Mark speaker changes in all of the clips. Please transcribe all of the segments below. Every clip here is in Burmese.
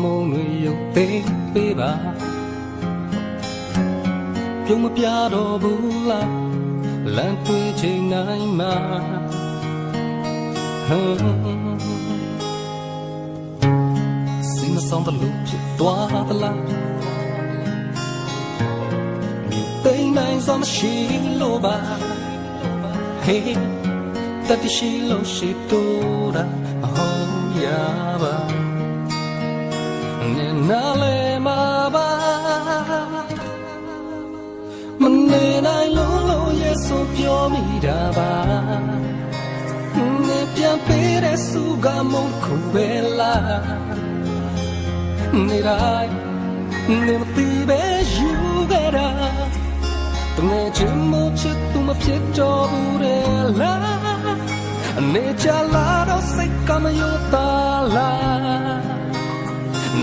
Speaker 1: မုံတွေရုပ်သိမ်းပေးပါပြုံးမပြတော့ဘူးလားလမ်းတွေ့ချိန်တိုင်းမှာစိတ်မဆောင်တလို့ဖြစ်သွားသလားမြင်သိမ်းနိုင်စွာမရှိလို့ပါ Hey တတိရှိလို့ရှိတော့တာမဟုတ်ရပါနဲ့နားလဲမှာပါမနေနိုင်လို့ရဲ့ဆိုပြောမိတာပါနေပြန်ပေးတဲ့စုကမုန်းခုပဲလားနေတိုင်းနေမသိပဲယူခဲ့တာတကယ်ချင်မချစ်သူမဖြစ်တော့ဘူးလေလားနေချလာတော့စိတ်ကမယောတာလား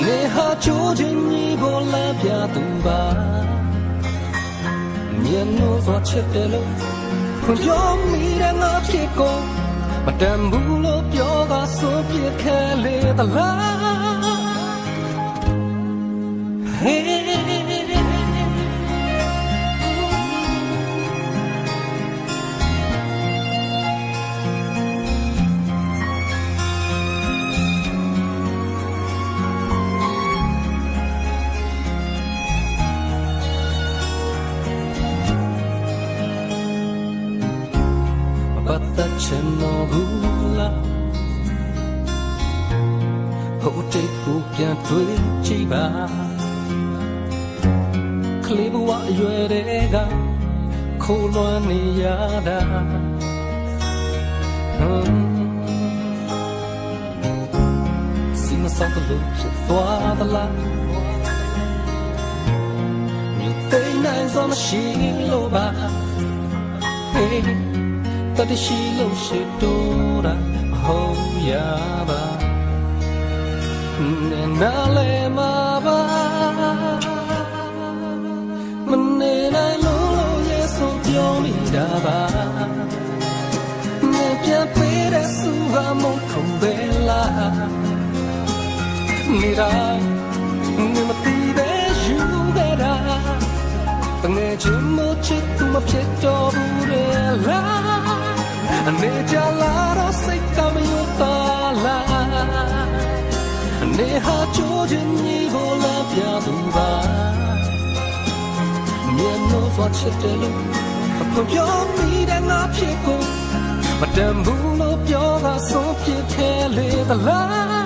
Speaker 1: နေဟာချိုးခြင်းကြီးကိုလမ်းပြသူပါမျက်နှာစွာချစ်တယ်လို့ဖွင့်ပြောမိတဲ့ငါဖြစ်ကုန်မတန်ဘူးလို့ပြောကဆိုပြခဲလေသလား Hey But channel hula Ho take who can't wait chiba Klibu wa yuerega Koloni yada Sing a song to look to the light You think nice on the shiloba Heyတတိရှိလို့ရှိတော့တာဟုတ်ရပါနဲ့နားလဲမှာပါမနေနိုင်လို့ရဲ့ဆိုပြောမိတာပါနဲ့ပြန်ပေးတဲ့စုကမုန်းခုံပဲလားနေတိုင်းနေမသိပဲယူခဲ့တာတကယ်ချင်မချစ်သူမဖြစ်တော့ဘူးလေလားအနေကြလာတော့စိတ်ကမယုံတာလားအနေဟာချိုးခြင်းကြီးကိုလာပြသူပါမျက်နှာစွာချစ်တယ်လို့အခုပြောမိတဲ့ငါဖြစ်ကိုမတန်ဘူးလို့ပြောတာဆုံးဖြစ်ခဲ့လေသလား